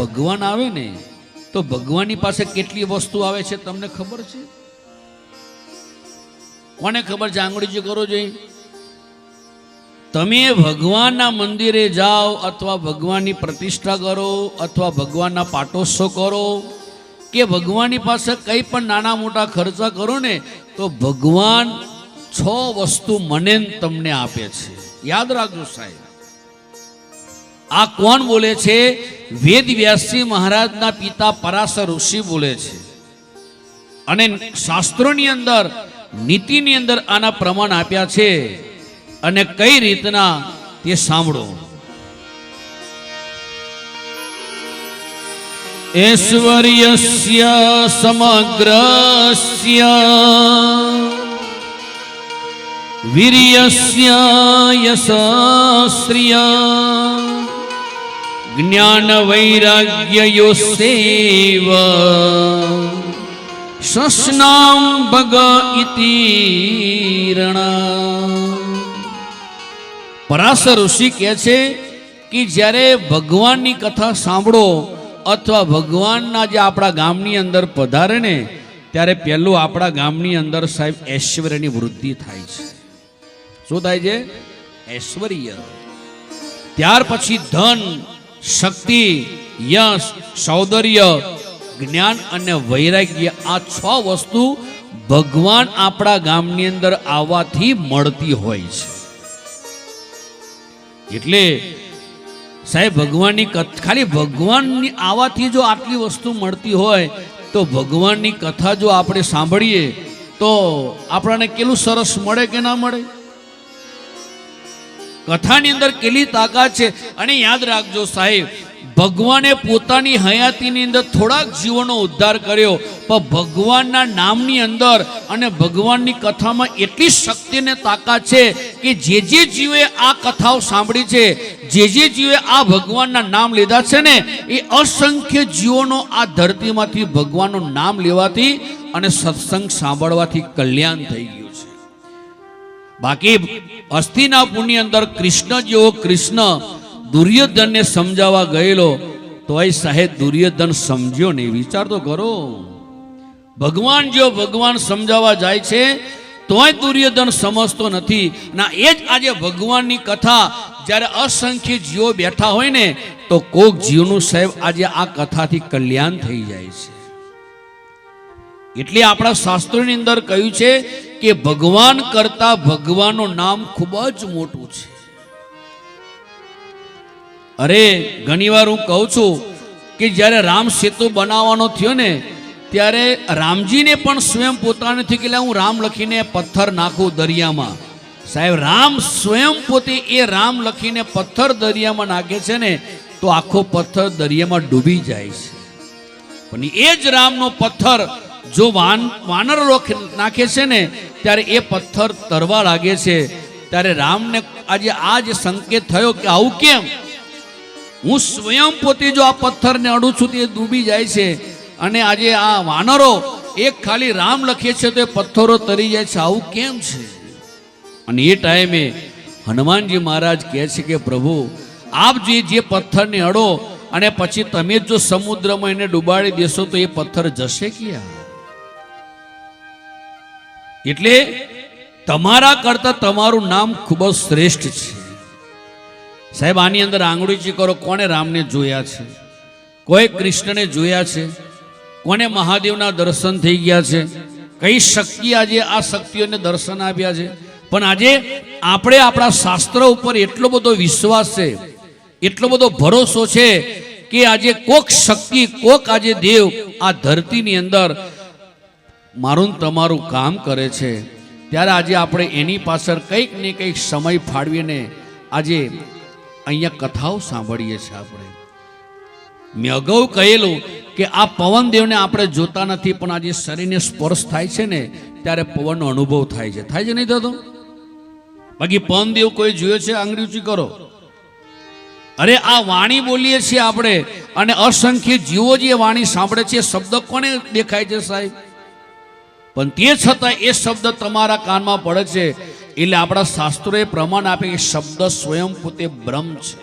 ભગવાન આવે ને તો ભગવાનની પાસે કેટલી વસ્તુ આવે છે તમને ખબર છે? કોને ખબર છે? આંગળીજી કરો જોઈએ. તમે ભગવાનના મંદિરે જાઓ અથવા ભગવાનની પ્રતિષ્ઠા કરો અથવા ભગવાનના પાટોત્સવ કરો કે ભગવાનની પાસે કંઈ પણ નાના મોટા ખર્ચા કરો ને તો ભગવાન 6 વસ્તુ મને તમને આપે છે. યાદ રાખજો સાહેબ. આ કોણ બોલે છે? વેદ વ્યાસજી મહારાજના પિતા પરાશર ઋષિ બોલે છે. અને શાસ્ત્રોની અંદર નીતિની અંદર આના પ્રમાણ આપ્યા છે. અને કઈ રીતના તે સાંભળો. ઐશ્વર્યસ્ય સમગ્રસ્ય વીર્યસ્ય યશસ્ત્રિય જ્ઞાન વૈરાગ્ય યોસેવ શસ્નામ ભગ ઇતિ રણા. પરાશર ઋષિ કહે છે કે જ્યારે ભગવાનની કથા સાંભળો અથવા ભગવાનના જે આપણા ગામની અંદર પધારે ને ત્યારે પહેલું આપણા ગામની અંદર સાહેબ ઐશ્વર્યની વૃદ્ધિ થાય છે. શું થાય છે? ઐશ્વર્ય. ત્યાર પછી ધન, શક્તિ, યશ, સૌંદર્ય, જ્ઞાન અને વૈરાગ્ય, આ 6 વસ્તુ ભગવાન આપણા ગામની અંદર આવવાથી મળતી હોય છે. એટલે સાહેબ ભગવાનની ખાલી ભગવાનની આવવાથી જો આટલી વસ્તુ મળતી હોય તો ભગવાનની કથા જો આપણે સાંભળીએ તો આપણને કેટલું સરસ મળે કે ના મળે? કથાની અંદર કેટલી તાકાત છે. અને યાદ રાખજો સાહેબ, ભગવાને પોતાની હયાતીની અંદર થોડાક જીવોનો ઉદ્ધાર કર્યો, પણ ભગવાનના નામની અંદર અને ભગવાનની કથામાં એટલી શક્તિ અને તાકાત છે કે જે જીવે આ કથાઓ સાંભળી છે, જે જીવે આ ભગવાનના નામ લીધા છે ને, એ અસંખ્ય જીવોનો આ ધરતીમાંથી ભગવાનનું નામ લેવાથી અને સત્સંગ સાંભળવાથી કલ્યાણ થઈ ગયું છે. બાકી હસ્તિનાપુરની અંદર કૃષ્ણ જેવો કૃષ્ણ દુર્યોધનને સમજાવવા ગયેલો તોય સાહેબ દુર્યોધન સમજ્યો નહીં. વિચાર તો કરો. ભગવાન જો ભગવાન સમજાવવા જાય છે તોય દુર્યોધન સમજતો નથી. ના એ જ આજે ભગવાનની કથા જ્યારે અસંખ્ય જીવો બેઠા હોય ને તો કોક જીવનું સાહેબ આજે આ કથાથી કલ્યાણ થઈ જાય છે. એટલે આપણા શાસ્ત્રોની અંદર કહ્યું છે કે ભગવાન કરતા ભગવાનનું નામ ખૂબ જ મોટું છે. અરે ઘણીવાર હું કહું છું કે જ્યારે રામ સેતુ બનાવવાનો થયો ને ત્યારે રામજીને પણ સ્વયં પોતાને થયું કે હું રામ લખીને પથ્થર નાખું દરિયામાં. સાહેબ રામ સ્વયં પોતે એ રામ લખીને પથ્થર દરિયામાં નાખે છે ને તો આખો પથ્થર દરિયામાં ડૂબી જાય છે. પણ એ જ રામનો પથ્થર જો વાનર નાખે છે ને ત્યારે એ પથ્થર તરવા લાગે છે. ત્યારે રામને આજે આ જે સંકેત થયો કે આવું કેમ? હું સ્વયં પોતે જો આ પથ્થરને અડું છું તે ડૂબી જાય છે, અને આજે આ વાનરો એક ખાલી રામ લખે છે તો એ પથ્થરો તરી જાય છે. આવું કેમ છે? અને એ ટાઈમે હનુમાનજી મહારાજ કહે છે કે પ્રભુ આપ જે પથ્થરને અડો અને પછી તમે જો સમુદ્રમાં એને ડૂબાડી દેશો તો એ પથ્થર જશે ક્યાં? એટલે તમારા કરતા તમારું નામ ખૂબ જ શ્રેષ્ઠ છે. સાહેબ આની અંદર આંગળીચી કરો. કોને રામને જોયા છે? કોઈ કૃષ્ણને જોયા છે? કોને મહાદેવના દર્શન થઈ ગયા છે? કઈ શક્તિ આજે આ શક્તિઓને દર્શન આપ્યા છે? પણ આજે આપણે આપણા શાસ્ત્રો ઉપર એટલો બધો વિશ્વાસ છે, એટલો બધો ભરોસો છે કે આજે કોક શક્તિ, કોક આજે દેવ આ ધરતીની અંદર મારું તમારું કામ કરે છે. ત્યારે આજે આપણે એની પાછળ કંઈક ને કંઈક સમય ફાળવીને આજે અહીંયા કથાઓ સાંભળીએ છીએ. આપણે મેં અગાઉ કહેલું કે આ પવનદેવને આપણે જોતા નથી, પણ આજે શરીરને સ્પર્શ થાય છે ને ત્યારે પવનનો અનુભવ થાય છે. થાય છે નહીં થતો? બાકી પવનદેવ કોઈ જોયો છે? આંગળી ઊંચી કરો. અરે આ વાણી બોલીએ છીએ આપણે અને અસંખ્ય જીવો જે વાણી સાંભળે છે, શબ્દ કોને દેખાય છે સાહેબ? પણ તે છતાં એ શબ્દ તમારા કાનમાં પડે છે એટલે આપણા શાસ્ત્રોએ પ્રમાણ આપે કે શબ્દ સ્વયં પોતે બ્રહ્મ છે.